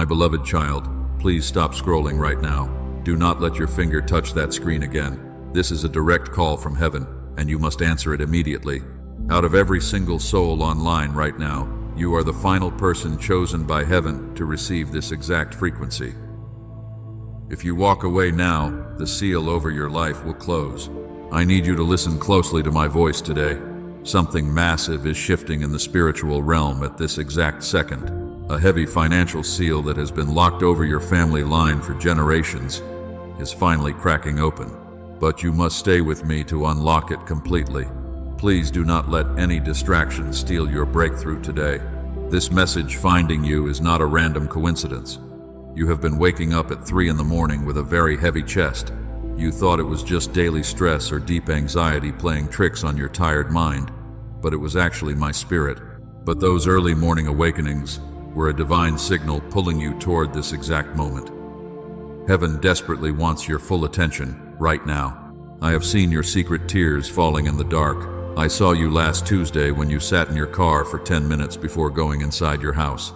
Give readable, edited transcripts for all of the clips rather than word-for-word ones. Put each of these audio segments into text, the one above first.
My beloved child, please stop scrolling right now. Do not let your finger touch that screen again. This is a direct call from heaven, and you must answer it immediately. Out of every single soul online right now, you are the final person chosen by heaven to receive this exact frequency. If you walk away now, the seal over your life will close. I need you to listen closely to my voice today. Something massive is shifting in the spiritual realm at this exact second. A heavy financial seal that has been locked over your family line for generations is finally cracking open. But you must stay with me to unlock it completely. Please do not let any distraction steal your breakthrough today. This message finding you is not a random coincidence. You have been waking up at 3 in the morning with a very heavy chest. You thought it was just daily stress or deep anxiety playing tricks on your tired mind, but it was actually my spirit. But those early morning awakenings were a divine signal pulling you toward this exact moment. Heaven desperately wants your full attention right now. I have seen your secret tears falling in the dark. I saw you last Tuesday when you sat in your car for 10 minutes before going inside your house.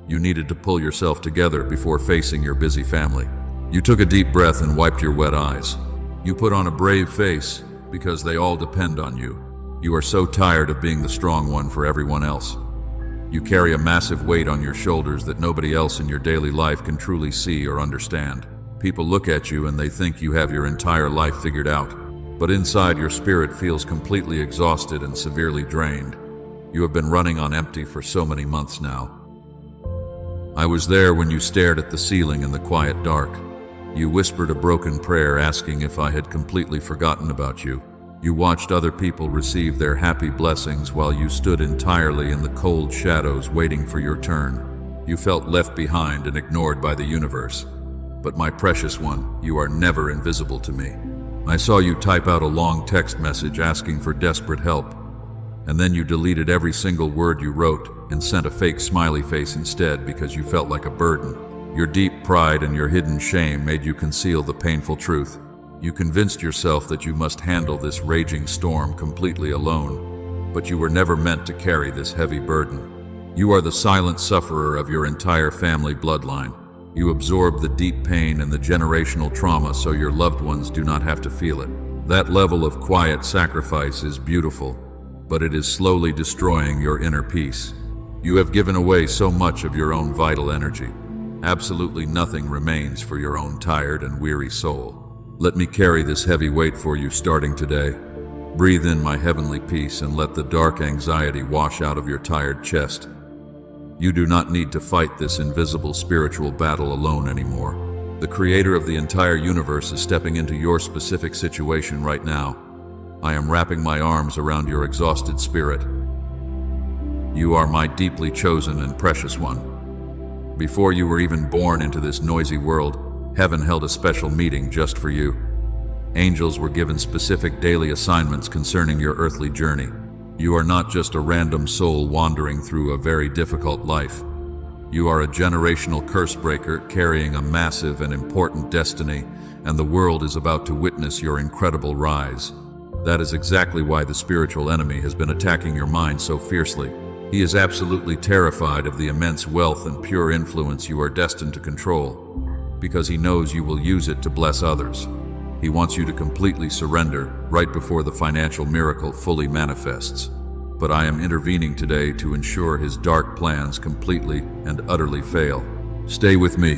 You needed to pull yourself together before facing your busy family. You took a deep breath and wiped your wet eyes. You put on a brave face because they all depend on you. You are so tired of being the strong one for everyone else. You carry a massive weight on your shoulders that nobody else in your daily life can truly see or understand. People look at you and they think you have your entire life figured out, but inside your spirit feels completely exhausted and severely drained. You have been running on empty for so many months now. I was there when you stared at the ceiling in the quiet dark. You whispered a broken prayer asking if I had completely forgotten about you. You watched other people receive their happy blessings while you stood entirely in the cold shadows waiting for your turn. You felt left behind and ignored by the universe. But my precious one, you are never invisible to me. I saw you type out a long text message asking for desperate help, and then you deleted every single word you wrote and sent a fake smiley face instead because you felt like a burden. Your deep pride and your hidden shame made you conceal the painful truth. You convinced yourself that you must handle this raging storm completely alone, but you were never meant to carry this heavy burden. You are the silent sufferer of your entire family bloodline. You absorb the deep pain and the generational trauma so your loved ones do not have to feel it. That level of quiet sacrifice is beautiful, but it is slowly destroying your inner peace. You have given away so much of your own vital energy. Absolutely nothing remains for your own tired and weary soul. Let me carry this heavy weight for you starting today. Breathe in my heavenly peace and let the dark anxiety wash out of your tired chest. You do not need to fight this invisible spiritual battle alone anymore. The creator of the entire universe is stepping into your specific situation right now. I am wrapping my arms around your exhausted spirit. You are my deeply chosen and precious one. Before you were even born into this noisy world, heaven held a special meeting just for you. Angels were given specific daily assignments concerning your earthly journey. You are not just a random soul wandering through a very difficult life. You are a generational curse breaker carrying a massive and important destiny, and the world is about to witness your incredible rise. That is exactly why the spiritual enemy has been attacking your mind so fiercely. He is absolutely terrified of the immense wealth and pure influence you are destined to control, because he knows you will use it to bless others. He wants you to completely surrender right before the financial miracle fully manifests. But I am intervening today to ensure his dark plans completely and utterly fail. Stay with me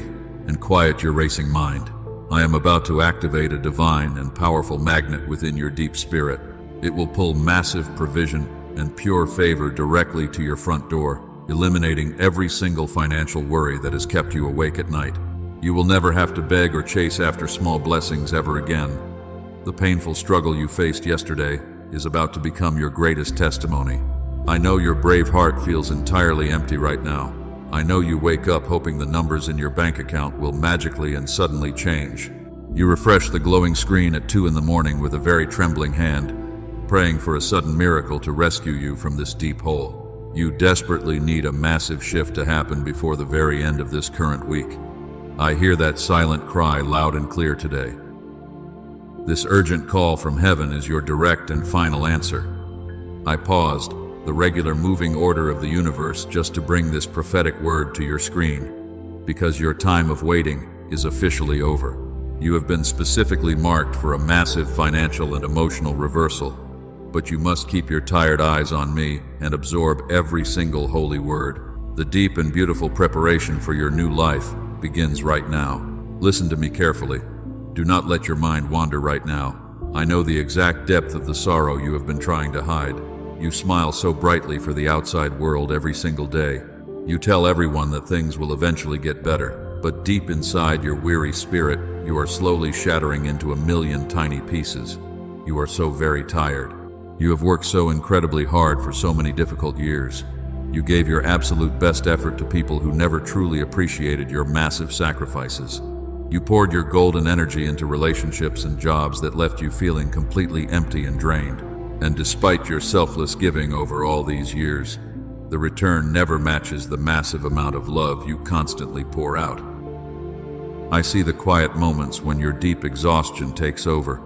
and quiet your racing mind. I am about to activate a divine and powerful magnet within your deep spirit. It will pull massive provision and pure favor directly to your front door, eliminating every single financial worry that has kept you awake at night. You will never have to beg or chase after small blessings ever again. The painful struggle you faced yesterday is about to become your greatest testimony. I know your brave heart feels entirely empty right now. I know you wake up hoping the numbers in your bank account will magically and suddenly change. You refresh the glowing screen at 2 in the morning with a very trembling hand, praying for a sudden miracle to rescue you from this deep hole. You desperately need a massive shift to happen before the very end of this current week. I hear that silent cry loud and clear today. This urgent call from heaven is your direct and final answer. I paused the regular moving order of the universe just to bring this prophetic word to your screen, because your time of waiting is officially over. You have been specifically marked for a massive financial and emotional reversal, but you must keep your tired eyes on me and absorb every single holy word. The deep and beautiful preparation for your new life begins right now. Listen to me carefully. Do not let your mind wander right now. I know the exact depth of the sorrow you have been trying to hide. You smile so brightly for the outside world every single day. You tell everyone that things will eventually get better, but deep inside your weary spirit, you are slowly shattering into a million tiny pieces. You are so very tired. You have worked so incredibly hard for so many difficult years. You gave your absolute best effort to people who never truly appreciated your massive sacrifices. You poured your golden energy into relationships and jobs that left you feeling completely empty and drained. And despite your selfless giving over all these years, the return never matches the massive amount of love you constantly pour out. I see the quiet moments when your deep exhaustion takes over.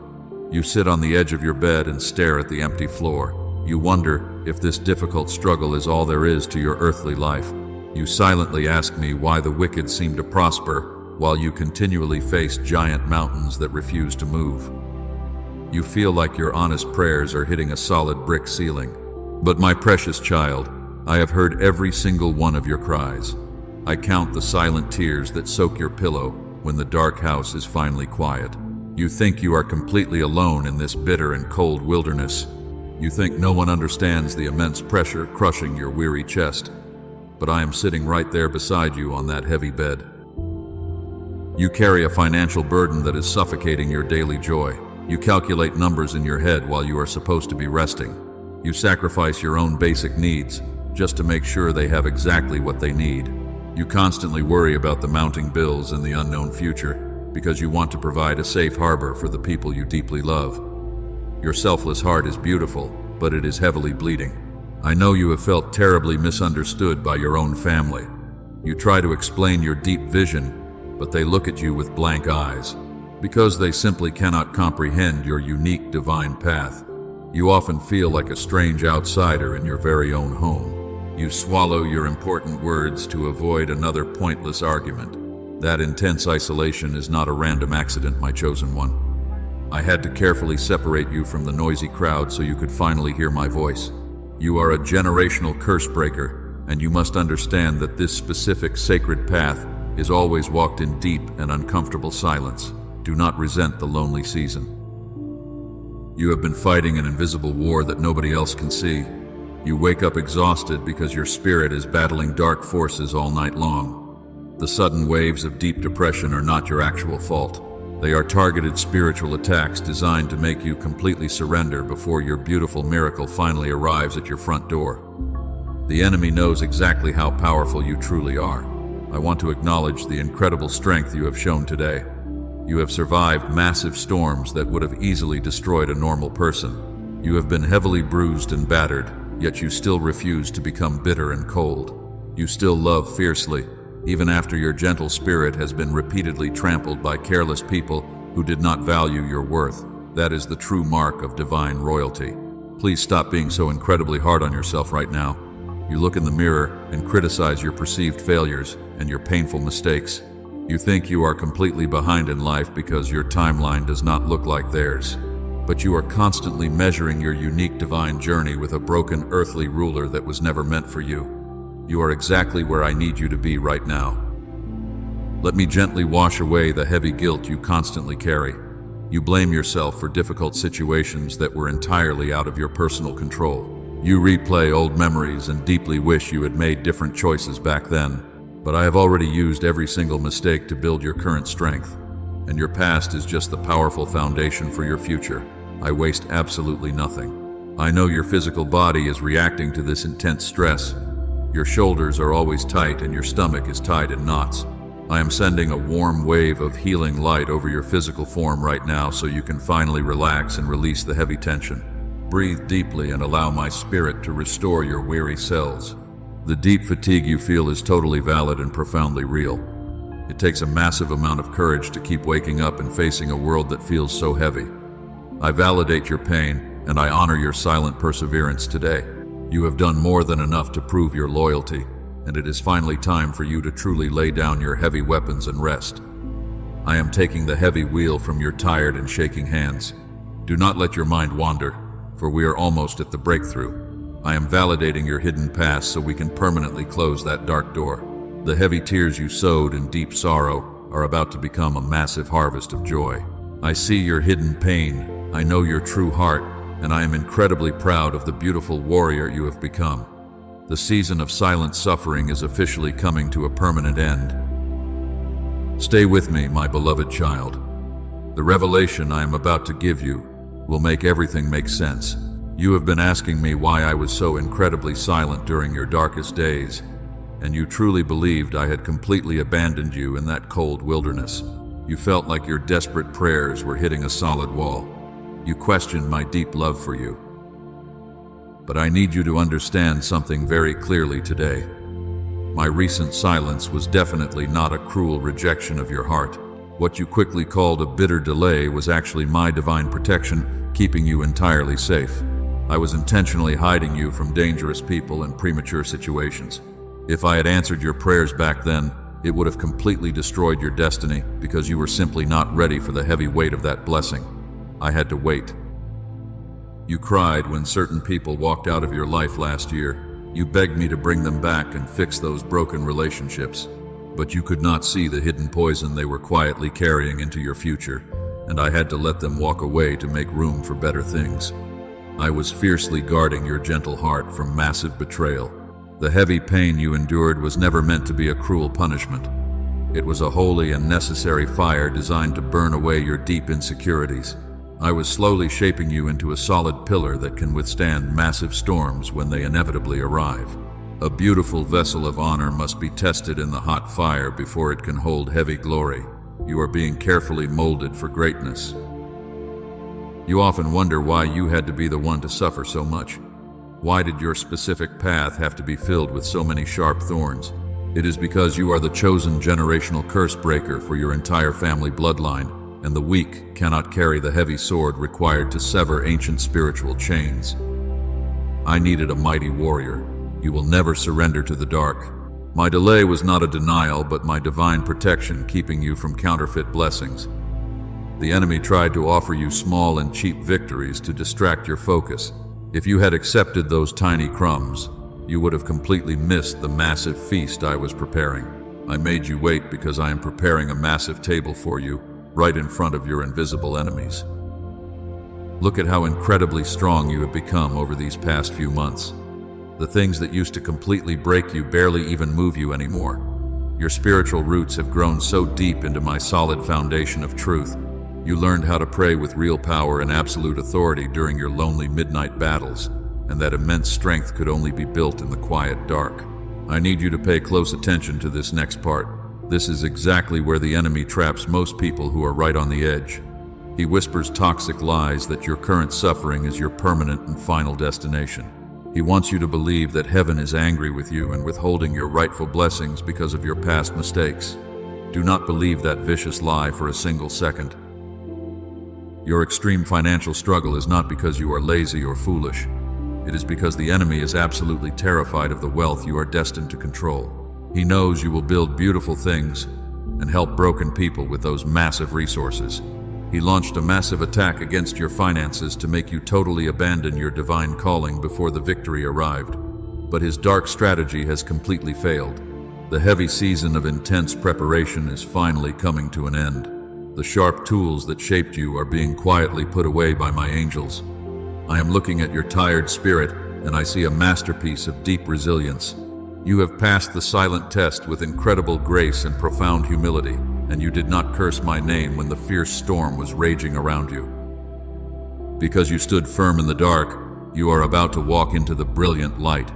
You sit on the edge of your bed and stare at the empty floor. You wonder if this difficult struggle is all there is to your earthly life. You silently ask me why the wicked seem to prosper while you continually face giant mountains that refuse to move. You feel like your honest prayers are hitting a solid brick ceiling. But my precious child, I have heard every single one of your cries. I count the silent tears that soak your pillow when the dark house is finally quiet. You think you are completely alone in this bitter and cold wilderness. You think no one understands the immense pressure crushing your weary chest. But I am sitting right there beside you on that heavy bed. You carry a financial burden that is suffocating your daily joy. You calculate numbers in your head while you are supposed to be resting. You sacrifice your own basic needs just to make sure they have exactly what they need. You constantly worry about the mounting bills and the unknown future because you want to provide a safe harbor for the people you deeply love. Your selfless heart is beautiful, but it is heavily bleeding. I know you have felt terribly misunderstood by your own family. You try to explain your deep vision, but they look at you with blank eyes because they simply cannot comprehend your unique divine path. You often feel like a strange outsider in your very own home. You swallow your important words to avoid another pointless argument. That intense isolation is not a random accident, my chosen one. I had to carefully separate you from the noisy crowd so you could finally hear my voice. You are a generational curse breaker, and you must understand that this specific sacred path is always walked in deep and uncomfortable silence. Do not resent the lonely season. You have been fighting an invisible war that nobody else can see. You wake up exhausted because your spirit is battling dark forces all night long. The sudden waves of deep depression are not your actual fault. They are targeted spiritual attacks designed to make you completely surrender before your beautiful miracle finally arrives at your front door. The enemy knows exactly how powerful you truly are. I want to acknowledge the incredible strength you have shown today. You have survived massive storms that would have easily destroyed a normal person. You have been heavily bruised and battered, yet you still refuse to become bitter and cold. You still love fiercely, even after your gentle spirit has been repeatedly trampled by careless people who did not value your worth. That is the true mark of divine royalty. Please stop being so incredibly hard on yourself right now. You look in the mirror and criticize your perceived failures and your painful mistakes. You think you are completely behind in life because your timeline does not look like theirs. But you are constantly measuring your unique divine journey with a broken earthly ruler that was never meant for you. You are exactly where I need you to be right now. Let me gently wash away the heavy guilt you constantly carry. You blame yourself for difficult situations that were entirely out of your personal control. You replay old memories and deeply wish you had made different choices back then. But I have already used every single mistake to build your current strength, and your past is just the powerful foundation for your future. I waste absolutely nothing. I know your physical body is reacting to this intense stress. Your shoulders are always tight and your stomach is tied in knots. I am sending a warm wave of healing light over your physical form right now so you can finally relax and release the heavy tension. Breathe deeply and allow my spirit to restore your weary cells. The deep fatigue you feel is totally valid and profoundly real. It takes a massive amount of courage to keep waking up and facing a world that feels so heavy. I validate your pain, and I honor your silent perseverance today. You have done more than enough to prove your loyalty. and it is finally time for you to truly lay down your heavy weapons and rest. I am taking the heavy wheel from your tired and shaking hands. Do not let your mind wander, for we are almost at the breakthrough. I am validating your hidden past so we can permanently close that dark door. The heavy tears you sowed in deep sorrow are about to become a massive harvest of joy. I see your hidden pain, I know your true heart, and I am incredibly proud of the beautiful warrior you have become. The season of silent suffering is officially coming to a permanent end. Stay with me, my beloved child. The revelation I am about to give you will make everything make sense. You have been asking me why I was so incredibly silent during your darkest days, and you truly believed I had completely abandoned you in that cold wilderness. You felt like your desperate prayers were hitting a solid wall. You questioned my deep love for you. But I need you to understand something very clearly today. My recent silence was definitely not a cruel rejection of your heart. What you quickly called a bitter delay was actually my divine protection, keeping you entirely safe. I was intentionally hiding you from dangerous people and premature situations. If I had answered your prayers back then, it would have completely destroyed your destiny because you were simply not ready for the heavy weight of that blessing. I had to wait. You cried when certain people walked out of your life last year. You begged me to bring them back and fix those broken relationships. But you could not see the hidden poison they were quietly carrying into your future, and I had to let them walk away to make room for better things. I was fiercely guarding your gentle heart from massive betrayal. The heavy pain you endured was never meant to be a cruel punishment. It was a holy and necessary fire designed to burn away your deep insecurities. I was slowly shaping you into a solid pillar that can withstand massive storms when they inevitably arrive. A beautiful vessel of honor must be tested in the hot fire before it can hold heavy glory. You are being carefully molded for greatness. You often wonder why you had to be the one to suffer so much. Why did your specific path have to be filled with so many sharp thorns? It is because you are the chosen generational curse breaker for your entire family bloodline, and the weak cannot carry the heavy sword required to sever ancient spiritual chains. I needed a mighty warrior. You will never surrender to the dark. My delay was not a denial, but my divine protection keeping you from counterfeit blessings. The enemy tried to offer you small and cheap victories to distract your focus. If you had accepted those tiny crumbs, you would have completely missed the massive feast I was preparing. I made you wait because I am preparing a massive table for you, right in front of your invisible enemies. Look at how incredibly strong you have become over these past few months. The things that used to completely break you barely even move you anymore. Your spiritual roots have grown so deep into my solid foundation of truth. You learned how to pray with real power and absolute authority during your lonely midnight battles, and that immense strength could only be built in the quiet dark. I need you to pay close attention to this next part. This is exactly where the enemy traps most people who are right on the edge. He whispers toxic lies that your current suffering is your permanent and final destination. He wants you to believe that heaven is angry with you and withholding your rightful blessings because of your past mistakes. Do not believe that vicious lie for a single second. Your extreme financial struggle is not because you are lazy or foolish. It is because the enemy is absolutely terrified of the wealth you are destined to control. He knows you will build beautiful things and help broken people with those massive resources. He launched a massive attack against your finances to make you totally abandon your divine calling before the victory arrived. But his dark strategy has completely failed. The heavy season of intense preparation is finally coming to an end. The sharp tools that shaped you are being quietly put away by my angels. I am looking at your tired spirit, and I see a masterpiece of deep resilience. You have passed the silent test with incredible grace and profound humility, and you did not curse my name when the fierce storm was raging around you. Because you stood firm in the dark, you are about to walk into the brilliant light.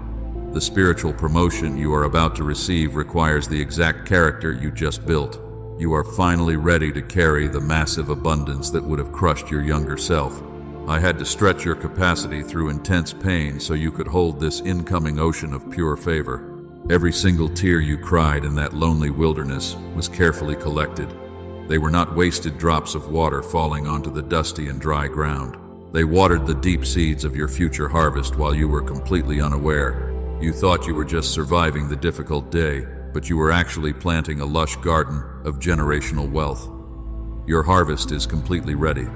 The spiritual promotion you are about to receive requires the exact character you just built. You are finally ready to carry the massive abundance that would have crushed your younger self. I had to stretch your capacity through intense pain so you could hold this incoming ocean of pure favor. Every single tear you cried in that lonely wilderness was carefully collected. They were not wasted drops of water falling onto the dusty and dry ground. They watered the deep seeds of your future harvest while you were completely unaware. You thought you were just surviving the difficult day, but you were actually planting a lush garden of generational wealth. Your harvest is completely ready.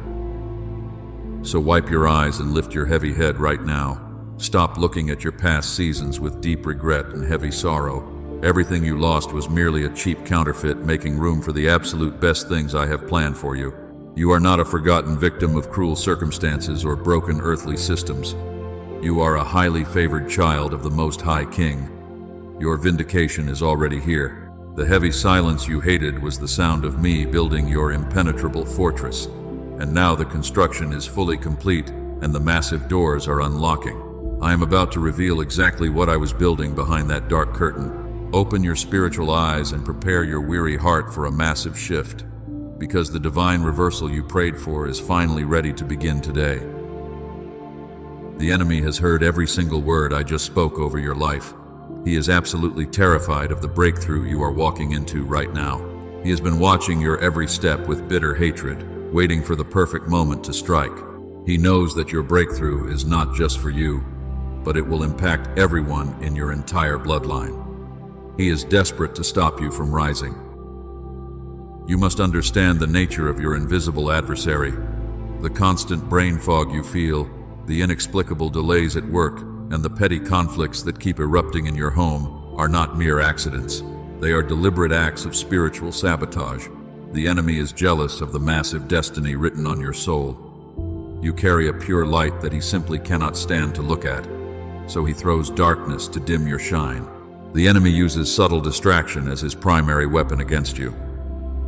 So wipe your eyes and lift your heavy head right now. Stop looking at your past seasons with deep regret and heavy sorrow. Everything you lost was merely a cheap counterfeit, making room for the absolute best things I have planned for you. You are not a forgotten victim of cruel circumstances or broken earthly systems. You are a highly favored child of the Most High King. Your vindication is already here. The heavy silence you hated was the sound of me building your impenetrable fortress. And now the construction is fully complete and the massive doors are unlocking. I am about to reveal exactly what I was building behind that dark curtain. Open your spiritual eyes and prepare your weary heart for a massive shift, because the divine reversal you prayed for is finally ready to begin today. The enemy has heard every single word I just spoke over your life. He is absolutely terrified of the breakthrough you are walking into right now. He has been watching your every step with bitter hatred, waiting for the perfect moment to strike. He knows that your breakthrough is not just for you, but it will impact everyone in your entire bloodline. He is desperate to stop you from rising. You must understand the nature of your invisible adversary. The constant brain fog you feel, the inexplicable delays at work, and the petty conflicts that keep erupting in your home are not mere accidents. They are deliberate acts of spiritual sabotage. The enemy is jealous of the massive destiny written on your soul. You carry a pure light that he simply cannot stand to look at, so he throws darkness to dim your shine. The enemy uses subtle distraction as his primary weapon against you.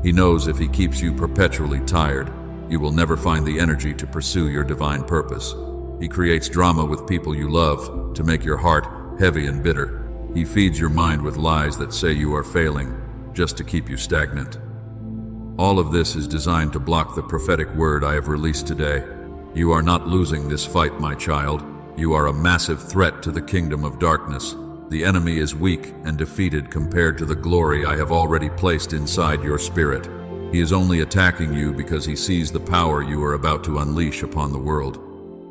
He knows if he keeps you perpetually tired, you will never find the energy to pursue your divine purpose. He creates drama with people you love to make your heart heavy and bitter. He feeds your mind with lies that say you are failing, just to keep you stagnant. All of this is designed to block the prophetic word I have released today. You are not losing this fight, my child. You are a massive threat to the kingdom of darkness. The enemy is weak and defeated compared to the glory I have already placed inside your spirit. He is only attacking you because he sees the power you are about to unleash upon the world.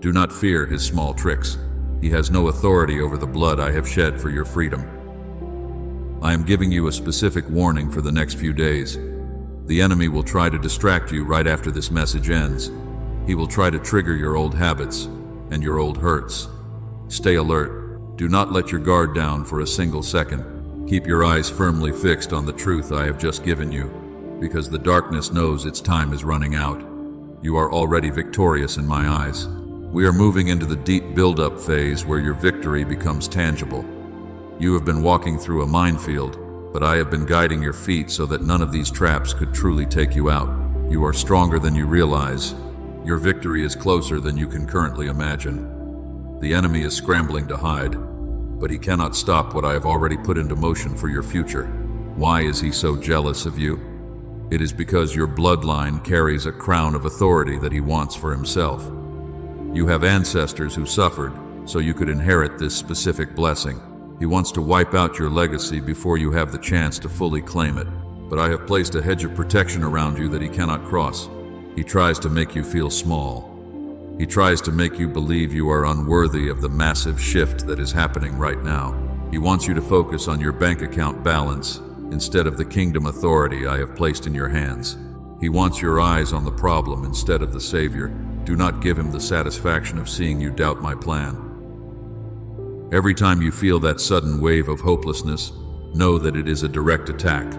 Do not fear his small tricks. He has no authority over the blood I have shed for your freedom. I am giving you a specific warning for the next few days. The enemy will try to distract you right after this message ends. He will try to trigger your old habits and your old hurts. Stay alert. Do not let your guard down for a single second. Keep your eyes firmly fixed on the truth I have just given you, because the darkness knows its time is running out. You are already victorious in my eyes. We are moving into the deep build-up phase where your victory becomes tangible. You have been walking through a minefield, but I have been guiding your feet so that none of these traps could truly take you out. You are stronger than you realize. Your victory is closer than you can currently imagine. The enemy is scrambling to hide, but he cannot stop what I have already put into motion for your future. Why is he so jealous of you? It is because your bloodline carries a crown of authority that he wants for himself. You have ancestors who suffered, so you could inherit this specific blessing. He wants to wipe out your legacy before you have the chance to fully claim it. But I have placed a hedge of protection around you that he cannot cross. He tries to make you feel small. He tries to make you believe you are unworthy of the massive shift that is happening right now. He wants you to focus on your bank account balance instead of the kingdom authority I have placed in your hands. He wants your eyes on the problem instead of the Savior. Do not give him the satisfaction of seeing you doubt my plan. Every time you feel that sudden wave of hopelessness, know that it is a direct attack.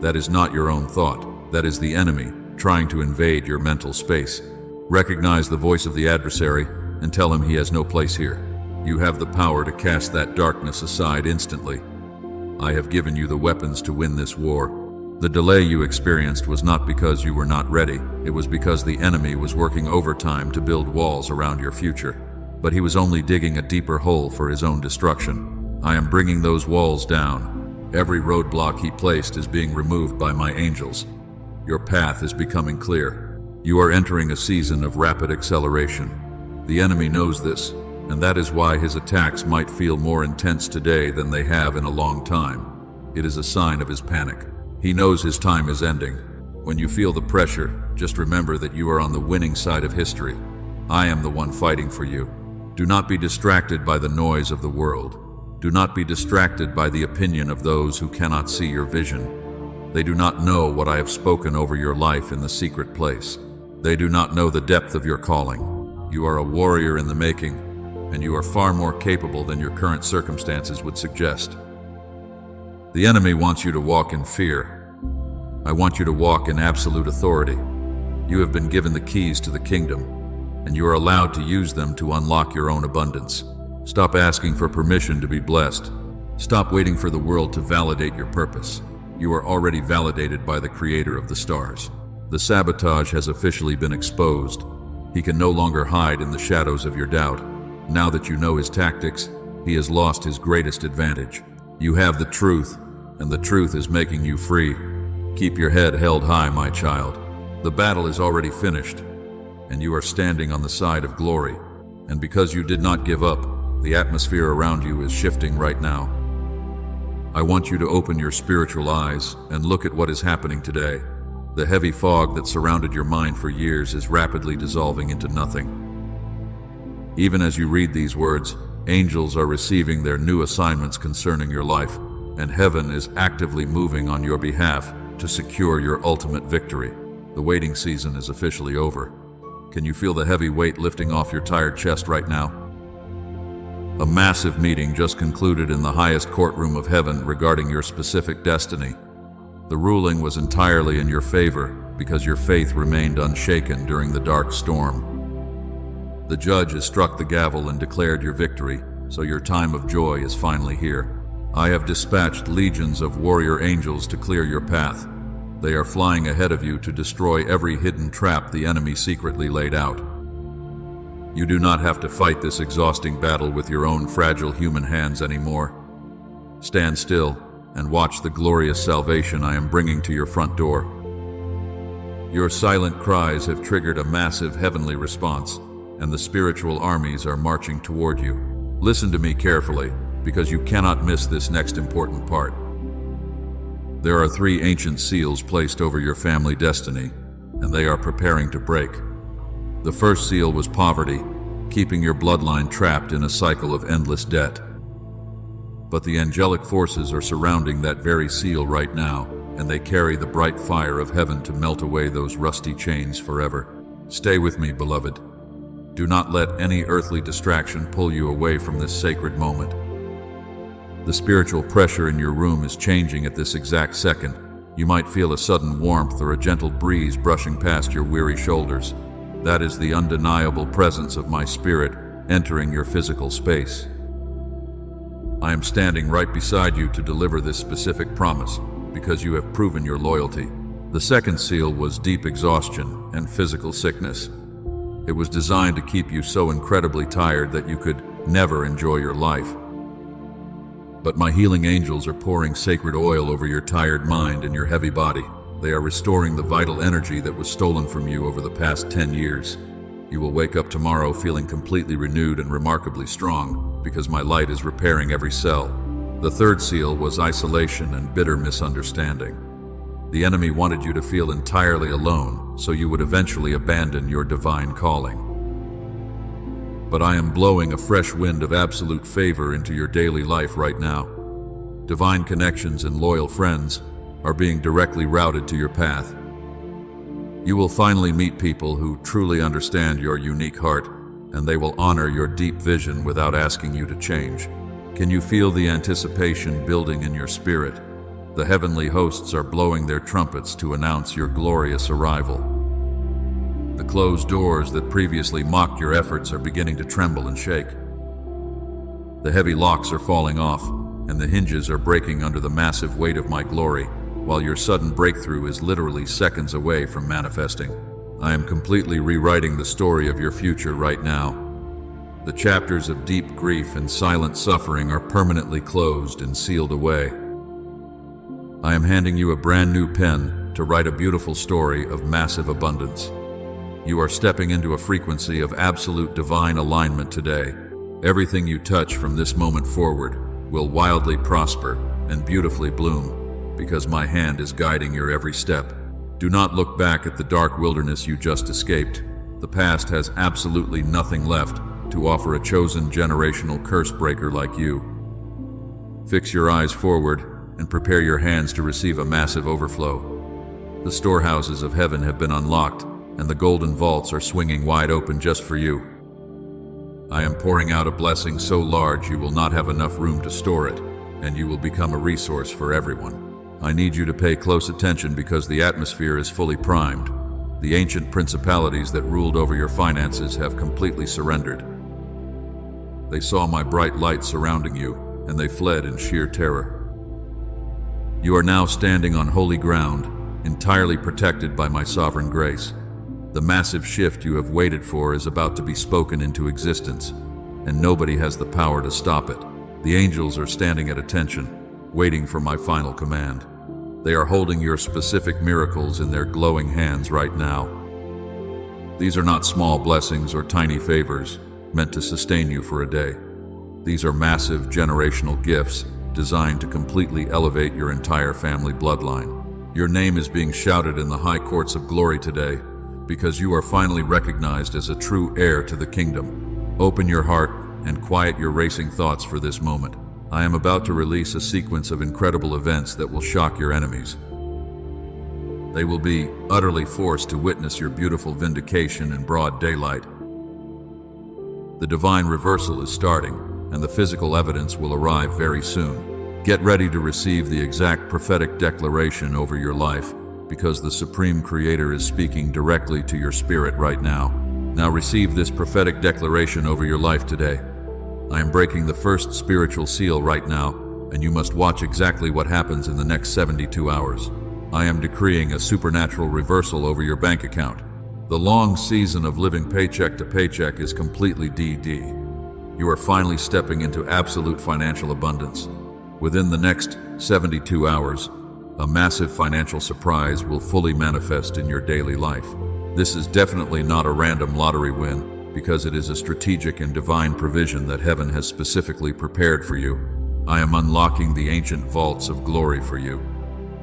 That is not your own thought. That is the enemy trying to invade your mental space. Recognize the voice of the adversary and tell him he has no place here. You have the power to cast that darkness aside instantly. I have given you the weapons to win this war. The delay you experienced was not because you were not ready. It was because the enemy was working overtime to build walls around your future. But he was only digging a deeper hole for his own destruction. I am bringing those walls down. Every roadblock he placed is being removed by my angels. Your path is becoming clear. You are entering a season of rapid acceleration. The enemy knows this, and that is why his attacks might feel more intense today than they have in a long time. It is a sign of his panic. He knows his time is ending. When you feel the pressure, just remember that you are on the winning side of history. I am the one fighting for you. Do not be distracted by the noise of the world. Do not be distracted by the opinion of those who cannot see your vision. They do not know what I have spoken over your life in the secret place. They do not know the depth of your calling. You are a warrior in the making, and you are far more capable than your current circumstances would suggest. The enemy wants you to walk in fear. I want you to walk in absolute authority. You have been given the keys to the kingdom, and you are allowed to use them to unlock your own abundance. Stop asking for permission to be blessed. Stop waiting for the world to validate your purpose. You are already validated by the Creator of the stars. The sabotage has officially been exposed. He can no longer hide in the shadows of your doubt. Now that you know his tactics, he has lost his greatest advantage. You have the truth, and the truth is making you free. Keep your head held high, my child. The battle is already finished, and you are standing on the side of glory. And because you did not give up, the atmosphere around you is shifting right now. I want you to open your spiritual eyes and look at what is happening today. The heavy fog that surrounded your mind for years is rapidly dissolving into nothing. Even as you read these words, angels are receiving their new assignments concerning your life, and heaven is actively moving on your behalf to secure your ultimate victory. The waiting season is officially over. Can you feel the heavy weight lifting off your tired chest right now? A massive meeting just concluded in the highest courtroom of heaven regarding your specific destiny. The ruling was entirely in your favor because your faith remained unshaken during the dark storm. The judge has struck the gavel and declared your victory, so your time of joy is finally here. I have dispatched legions of warrior angels to clear your path. They are flying ahead of you to destroy every hidden trap the enemy secretly laid out. You do not have to fight this exhausting battle with your own fragile human hands anymore. Stand still and watch the glorious salvation I am bringing to your front door. Your silent cries have triggered a massive heavenly response, and the spiritual armies are marching toward you. Listen to me carefully, because you cannot miss this next important part. There are 3 ancient seals placed over your family destiny, and they are preparing to break. The first seal was poverty, keeping your bloodline trapped in a cycle of endless debt. But the angelic forces are surrounding that very seal right now, and they carry the bright fire of heaven to melt away those rusty chains forever. Stay with me, beloved. Do not let any earthly distraction pull you away from this sacred moment. The spiritual pressure in your room is changing at this exact second. You might feel a sudden warmth or a gentle breeze brushing past your weary shoulders. That is the undeniable presence of my spirit entering your physical space. I am standing right beside you to deliver this specific promise because you have proven your loyalty. The second seal was deep exhaustion and physical sickness. It was designed to keep you so incredibly tired that you could never enjoy your life. But my healing angels are pouring sacred oil over your tired mind and your heavy body. They are restoring the vital energy that was stolen from you over the past 10 years. You will wake up tomorrow feeling completely renewed and remarkably strong because my light is repairing every cell. The third seal was isolation and bitter misunderstanding. The enemy wanted you to feel entirely alone, so you would eventually abandon your divine calling. But I am blowing a fresh wind of absolute favor into your daily life right now. Divine connections and loyal friends are being directly routed to your path. You will finally meet people who truly understand your unique heart, and they will honor your deep vision without asking you to change. Can you feel the anticipation building in your spirit? The heavenly hosts are blowing their trumpets to announce your glorious arrival. The closed doors that previously mocked your efforts are beginning to tremble and shake. The heavy locks are falling off, and the hinges are breaking under the massive weight of my glory, while your sudden breakthrough is literally seconds away from manifesting. I am completely rewriting the story of your future right now. The chapters of deep grief and silent suffering are permanently closed and sealed away. I am handing you a brand new pen to write a beautiful story of massive abundance. You are stepping into a frequency of absolute divine alignment today. Everything you touch from this moment forward will wildly prosper and beautifully bloom, because my hand is guiding your every step. Do not look back at the dark wilderness you just escaped. The past has absolutely nothing left to offer a chosen generational curse breaker like you. Fix your eyes forward and prepare your hands to receive a massive overflow. The storehouses of heaven have been unlocked, and the golden vaults are swinging wide open just for you. I am pouring out a blessing so large you will not have enough room to store it, and you will become a resource for everyone. I need you to pay close attention because the atmosphere is fully primed. The ancient principalities that ruled over your finances have completely surrendered. They saw my bright light surrounding you, and they fled in sheer terror. You are now standing on holy ground, entirely protected by my sovereign grace. The massive shift you have waited for is about to be spoken into existence, and nobody has the power to stop it. The angels are standing at attention, waiting for my final command. They are holding your specific miracles in their glowing hands right now. These are not small blessings or tiny favors meant to sustain you for a day. These are massive generational gifts designed to completely elevate your entire family bloodline. Your name is being shouted in the high courts of glory today because you are finally recognized as a true heir to the kingdom. Open your heart and quiet your racing thoughts for this moment. I am about to release a sequence of incredible events that will shock your enemies. They will be utterly forced to witness your beautiful vindication in broad daylight. The divine reversal is starting, and the physical evidence will arrive very soon. Get ready to receive the exact prophetic declaration over your life, because the Supreme Creator is speaking directly to your spirit right now. Now receive this prophetic declaration over your life today. I am breaking the first spiritual seal right now, and you must watch exactly what happens in the next 72 hours. I am decreeing a supernatural reversal over your bank account. The long season of living paycheck to paycheck is completely DD. You are finally stepping into absolute financial abundance. Within the next 72 hours, a massive financial surprise will fully manifest in your daily life. This is definitely not a random lottery win, because it is a strategic and divine provision that heaven has specifically prepared for you. I am unlocking the ancient vaults of glory for you.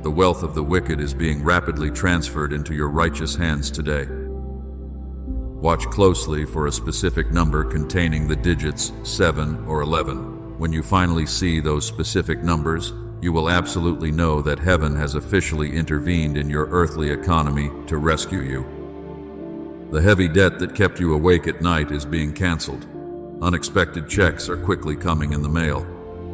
The wealth of the wicked is being rapidly transferred into your righteous hands today. Watch closely for a specific number containing the digits 7 or 11. When you finally see those specific numbers, you will absolutely know that heaven has officially intervened in your earthly economy to rescue you. The heavy debt that kept you awake at night is being canceled. Unexpected checks are quickly coming in the mail.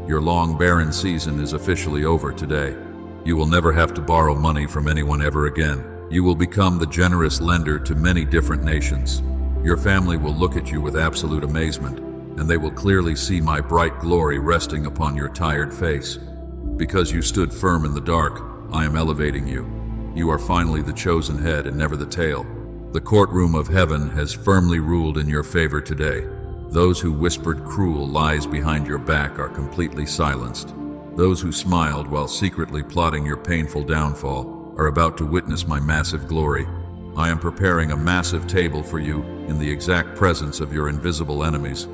Your long barren season is officially over today. You will never have to borrow money from anyone ever again. You will become the generous lender to many different nations. Your family will look at you with absolute amazement, and they will clearly see my bright glory resting upon your tired face. Because you stood firm in the dark, I am elevating you. You are finally the chosen head and never the tail. The courtroom of heaven has firmly ruled in your favor today. Those who whispered cruel lies behind your back are completely silenced. Those who smiled while secretly plotting your painful downfall are about to witness my massive glory. I am preparing a massive table for you in the exact presence of your invisible enemies,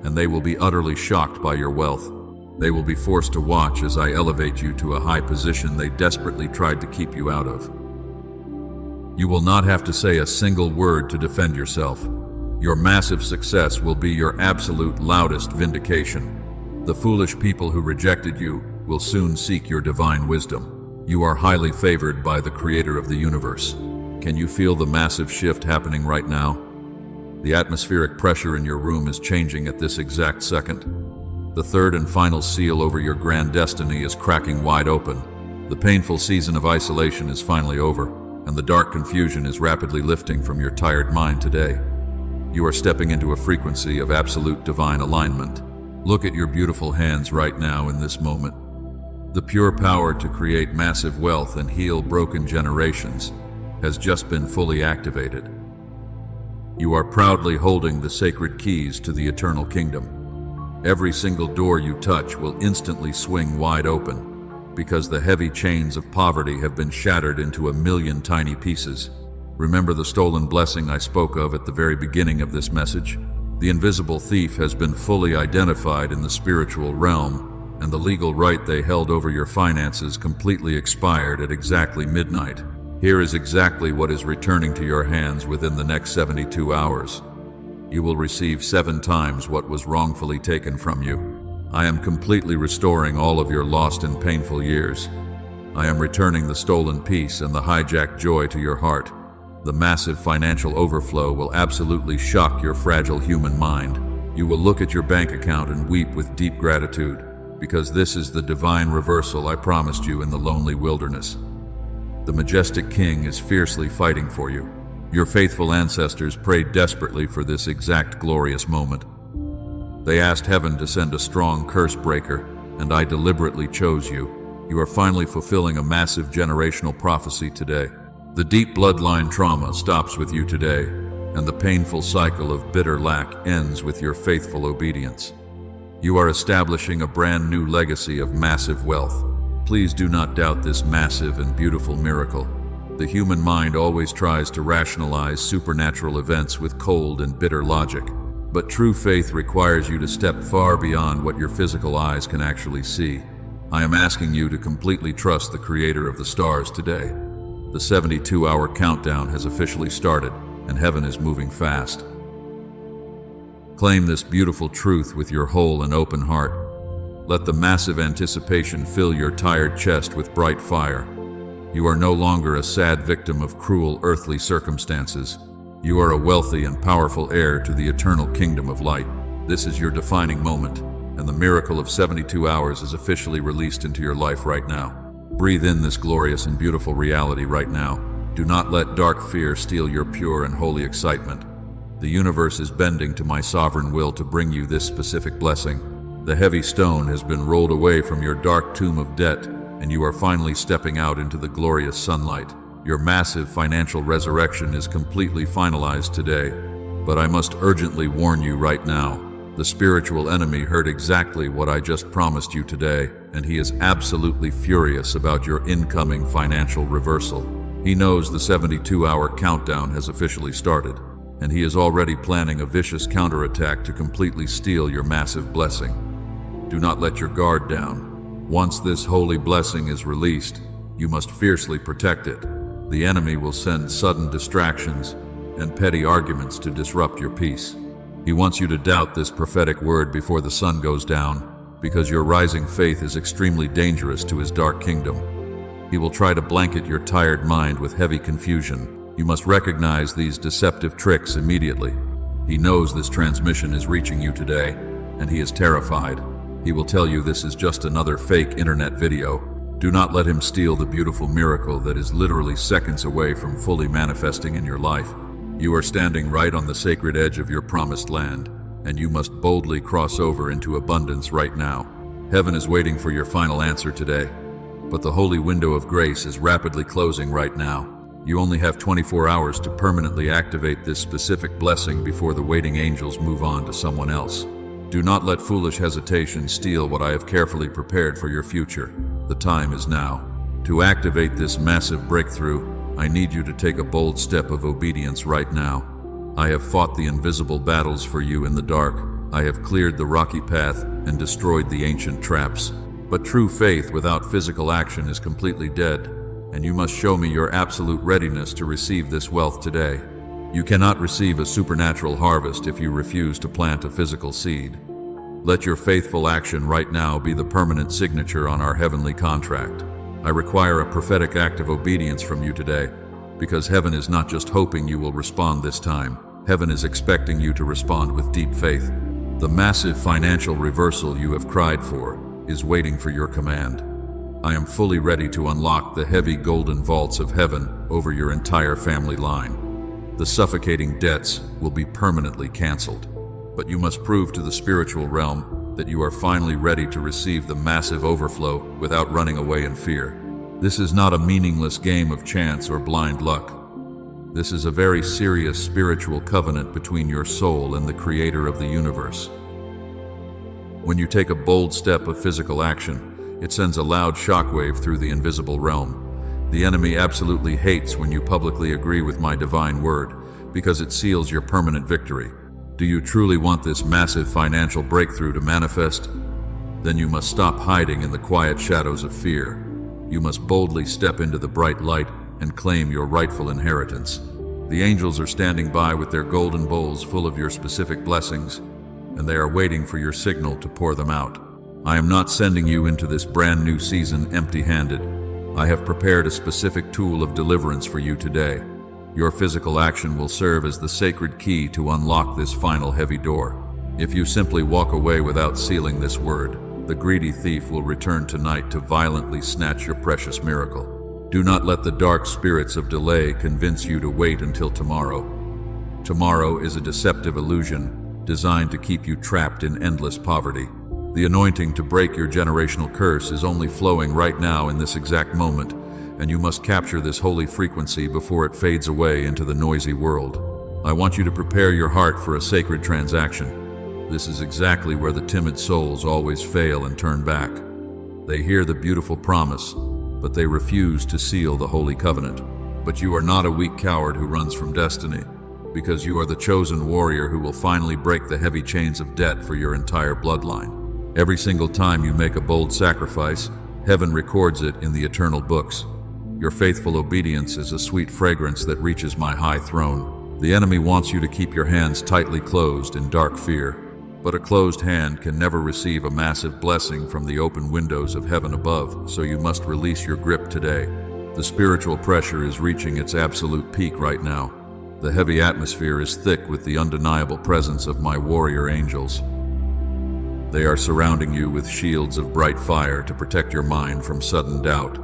and they will be utterly shocked by your wealth. They will be forced to watch as I elevate you to a high position they desperately tried to keep you out of. You will not have to say a single word to defend yourself. Your massive success will be your absolute loudest vindication. The foolish people who rejected you will soon seek your divine wisdom. You are highly favored by the Creator of the universe. Can you feel the massive shift happening right now? The atmospheric pressure in your room is changing at this exact second. The third and final seal over your grand destiny is cracking wide open. The painful season of isolation is finally over, and the dark confusion is rapidly lifting from your tired mind today. You are stepping into a frequency of absolute divine alignment. Look at your beautiful hands right now in this moment. The pure power to create massive wealth and heal broken generations has just been fully activated. You are proudly holding the sacred keys to the eternal kingdom. Every single door you touch will instantly swing wide open, because the heavy chains of poverty have been shattered into a million tiny pieces. Remember the stolen blessing I spoke of at the very beginning of this message? The invisible thief has been fully identified in the spiritual realm, and the legal right they held over your finances completely expired at exactly midnight. Here is exactly what is returning to your hands within the next 72 hours. You will receive 7 times what was wrongfully taken from you. I am completely restoring all of your lost and painful years. I am returning the stolen peace and the hijacked joy to your heart. The massive financial overflow will absolutely shock your fragile human mind. You will look at your bank account and weep with deep gratitude, because this is the divine reversal I promised you in the lonely wilderness. The majestic king is fiercely fighting for you. Your faithful ancestors prayed desperately for this exact glorious moment. They asked heaven to send a strong curse breaker, and I deliberately chose you. You are finally fulfilling a massive generational prophecy today. The deep bloodline trauma stops with you today, and the painful cycle of bitter lack ends with your faithful obedience. You are establishing a brand new legacy of massive wealth. Please do not doubt this massive and beautiful miracle. The human mind always tries to rationalize supernatural events with cold and bitter logic. But true faith requires you to step far beyond what your physical eyes can actually see. I am asking you to completely trust the Creator of the stars today. The 72-hour countdown has officially started, and heaven is moving fast. Claim this beautiful truth with your whole and open heart. Let the massive anticipation fill your tired chest with bright fire. You are no longer a sad victim of cruel earthly circumstances. You are a wealthy and powerful heir to the eternal kingdom of light. This is your defining moment, and the miracle of 72 hours is officially released into your life right now. Breathe in this glorious and beautiful reality right now. Do not let dark fear steal your pure and holy excitement. The universe is bending to my sovereign will to bring you this specific blessing. The heavy stone has been rolled away from your dark tomb of debt, and you are finally stepping out into the glorious sunlight. Your massive financial resurrection is completely finalized today, but I must urgently warn you right now. The spiritual enemy heard exactly what I just promised you today, and he is absolutely furious about your incoming financial reversal. He knows the 72-hour countdown has officially started, and he is already planning a vicious counterattack to completely steal your massive blessing. Do not let your guard down. Once this holy blessing is released, you must fiercely protect it. The enemy will send sudden distractions and petty arguments to disrupt your peace. He wants you to doubt this prophetic word before the sun goes down, because your rising faith is extremely dangerous to his dark kingdom. He will try to blanket your tired mind with heavy confusion. You must recognize these deceptive tricks immediately. He knows this transmission is reaching you today, and he is terrified. He will tell you this is just another fake internet video. Do not let him steal the beautiful miracle that is literally seconds away from fully manifesting in your life. You are standing right on the sacred edge of your promised land, and you must boldly cross over into abundance right now. Heaven is waiting for your final answer today, but the holy window of grace is rapidly closing right now. You only have 24 hours to permanently activate this specific blessing before the waiting angels move on to someone else. Do not let foolish hesitation steal what I have carefully prepared for your future. The time is now. To activate this massive breakthrough, I need you to take a bold step of obedience right now. I have fought the invisible battles for you in the dark. I have cleared the rocky path and destroyed the ancient traps. But true faith without physical action is completely dead, and you must show me your absolute readiness to receive this wealth today. You cannot receive a supernatural harvest if you refuse to plant a physical seed. Let your faithful action right now be the permanent signature on our heavenly contract. I require a prophetic act of obedience from you today, because heaven is not just hoping you will respond this time. Heaven is expecting you to respond with deep faith. The massive financial reversal you have cried for is waiting for your command. I am fully ready to unlock the heavy golden vaults of heaven over your entire family line. The suffocating debts will be permanently canceled. But you must prove to the spiritual realm that you are finally ready to receive the massive overflow without running away in fear. This is not a meaningless game of chance or blind luck. This is a very serious spiritual covenant between your soul and the Creator of the universe. When you take a bold step of physical action, it sends a loud shockwave through the invisible realm. The enemy absolutely hates when you publicly agree with my divine word, because it seals your permanent victory. Do you truly want this massive financial breakthrough to manifest? Then you must stop hiding in the quiet shadows of fear. You must boldly step into the bright light and claim your rightful inheritance. The angels are standing by with their golden bowls full of your specific blessings, and they are waiting for your signal to pour them out. I am not sending you into this brand new season empty-handed. I have prepared a specific tool of deliverance for you today. Your physical action will serve as the sacred key to unlock this final heavy door. If you simply walk away without sealing this word, the greedy thief will return tonight to violently snatch your precious miracle. Do not let the dark spirits of delay convince you to wait until tomorrow. Tomorrow is a deceptive illusion designed to keep you trapped in endless poverty. The anointing to break your generational curse is only flowing right now in this exact moment, and you must capture this holy frequency before it fades away into the noisy world. I want you to prepare your heart for a sacred transaction. This is exactly where the timid souls always fail and turn back. They hear the beautiful promise, but they refuse to seal the holy covenant. But you are not a weak coward who runs from destiny, because you are the chosen warrior who will finally break the heavy chains of debt for your entire bloodline. Every single time you make a bold sacrifice, heaven records it in the eternal books. Your faithful obedience is a sweet fragrance that reaches my high throne. The enemy wants you to keep your hands tightly closed in dark fear, but a closed hand can never receive a massive blessing from the open windows of heaven above, so you must release your grip today. The spiritual pressure is reaching its absolute peak right now. The heavy atmosphere is thick with the undeniable presence of my warrior angels. They are surrounding you with shields of bright fire to protect your mind from sudden doubt,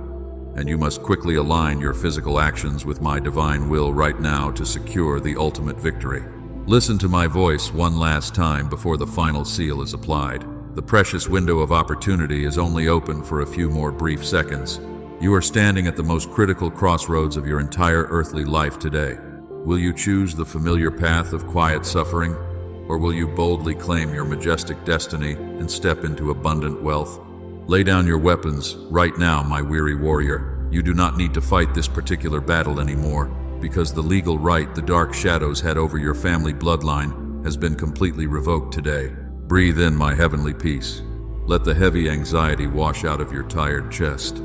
and you must quickly align your physical actions with my divine will right now to secure the ultimate victory. Listen to my voice one last time before the final seal is applied. The precious window of opportunity is only open for a few more brief seconds. You are standing at the most critical crossroads of your entire earthly life today. Will you choose the familiar path of quiet suffering, or will you boldly claim your majestic destiny and step into abundant wealth? Lay down your weapons right now, my weary warrior. You do not need to fight this particular battle anymore, because the legal right the dark shadows had over your family bloodline has been completely revoked today. Breathe in my heavenly peace. Let the heavy anxiety wash out of your tired chest.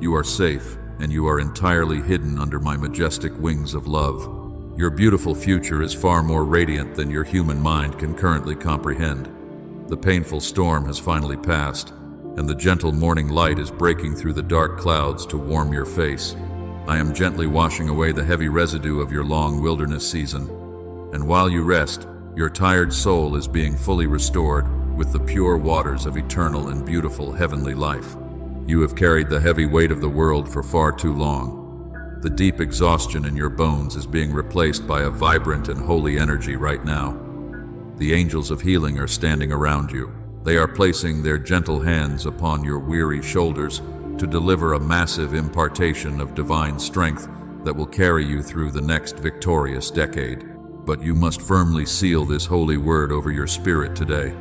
You are safe, and you are entirely hidden under my majestic wings of love. Your beautiful future is far more radiant than your human mind can currently comprehend. The painful storm has finally passed, and the gentle morning light is breaking through the dark clouds to warm your face. I am gently washing away the heavy residue of your long wilderness season, and while you rest, your tired soul is being fully restored with the pure waters of eternal and beautiful heavenly life. You have carried the heavy weight of the world for far too long. The deep exhaustion in your bones is being replaced by a vibrant and holy energy right now. The angels of healing are standing around you. They are placing their gentle hands upon your weary shoulders to deliver a massive impartation of divine strength that will carry you through the next victorious decade. But you must firmly seal this holy word over your spirit today.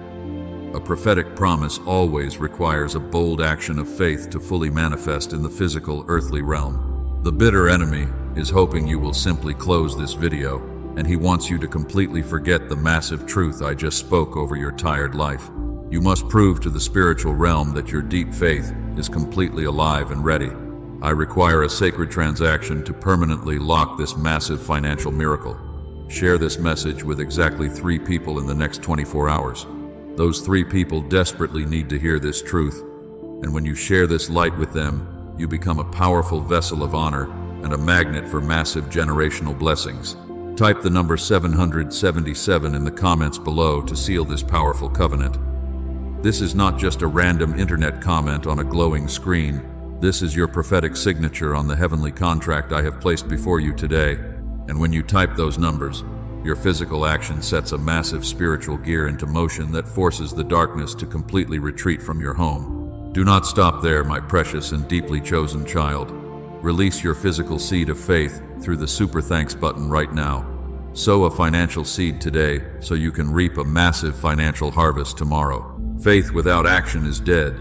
A prophetic promise always requires a bold action of faith to fully manifest in the physical earthly realm. The bitter enemy is hoping you will simply close this video, and he wants you to completely forget the massive truth I just spoke over your tired life. You must prove to the spiritual realm that your deep faith is completely alive and ready. I require a sacred transaction to permanently lock this massive financial miracle. Share this message with exactly 3 people in the next 24 hours. Those 3 people desperately need to hear this truth, and when you share this light with them, you become a powerful vessel of honor and a magnet for massive generational blessings. Type the number 777 in the comments below to seal this powerful covenant. This is not just a random internet comment on a glowing screen. This is your prophetic signature on the heavenly contract I have placed before you today. And when you type those numbers, your physical action sets a massive spiritual gear into motion that forces the darkness to completely retreat from your home. Do not stop there, my precious and deeply chosen child. Release your physical seed of faith through the super thanks button right now. Sow a financial seed today so you can reap a massive financial harvest tomorrow. Faith without action is dead,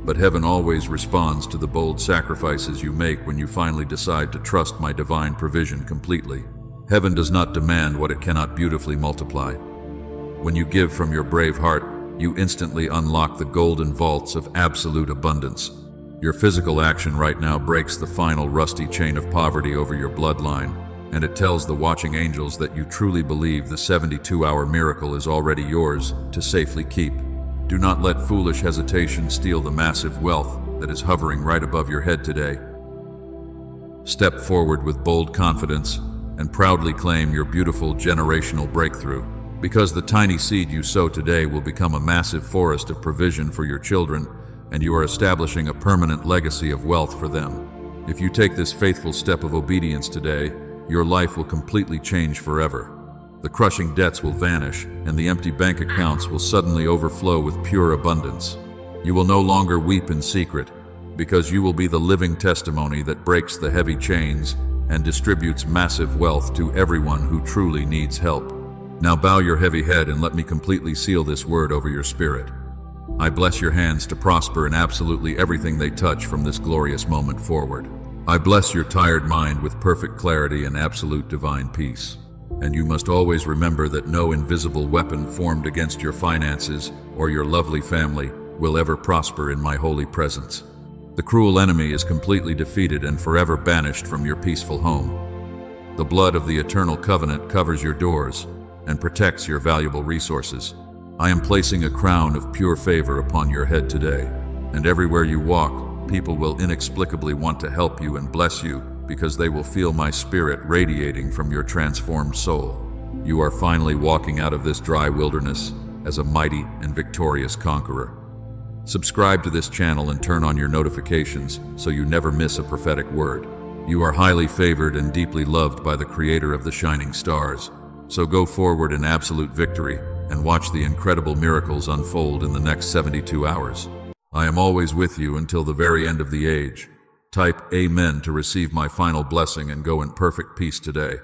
but heaven always responds to the bold sacrifices you make when you finally decide to trust my divine provision completely. Heaven does not demand what it cannot beautifully multiply. When you give from your brave heart, you instantly unlock the golden vaults of absolute abundance. Your physical action right now breaks the final rusty chain of poverty over your bloodline, and it tells the watching angels that you truly believe the 72-hour miracle is already yours to safely keep. Do not let foolish hesitation steal the massive wealth that is hovering right above your head today. Step forward with bold confidence and proudly claim your beautiful generational breakthrough, because the tiny seed you sow today will become a massive forest of provision for your children, and you are establishing a permanent legacy of wealth for them. If you take this faithful step of obedience today, your life will completely change forever. The crushing debts will vanish, and the empty bank accounts will suddenly overflow with pure abundance. You will no longer weep in secret, because you will be the living testimony that breaks the heavy chains and distributes massive wealth to everyone who truly needs help. Now bow your heavy head and let me completely seal this word over your spirit. I bless your hands to prosper in absolutely everything they touch from this glorious moment forward. I bless your tired mind with perfect clarity and absolute divine peace. And you must always remember that no invisible weapon formed against your finances or your lovely family will ever prosper in my holy presence. The cruel enemy is completely defeated and forever banished from your peaceful home. The blood of the eternal covenant covers your doors and protects your valuable resources. I am placing a crown of pure favor upon your head today, and everywhere you walk, people will inexplicably want to help you and bless you because they will feel my spirit radiating from your transformed soul. You are finally walking out of this dry wilderness as a mighty and victorious conqueror. Subscribe to this channel and turn on your notifications so you never miss a prophetic word. You are highly favored and deeply loved by the Creator of the shining stars. So go forward in absolute victory and watch the incredible miracles unfold in the next 72 hours. I am always with you until the very end of the age. Type Amen to receive my final blessing and go in perfect peace today.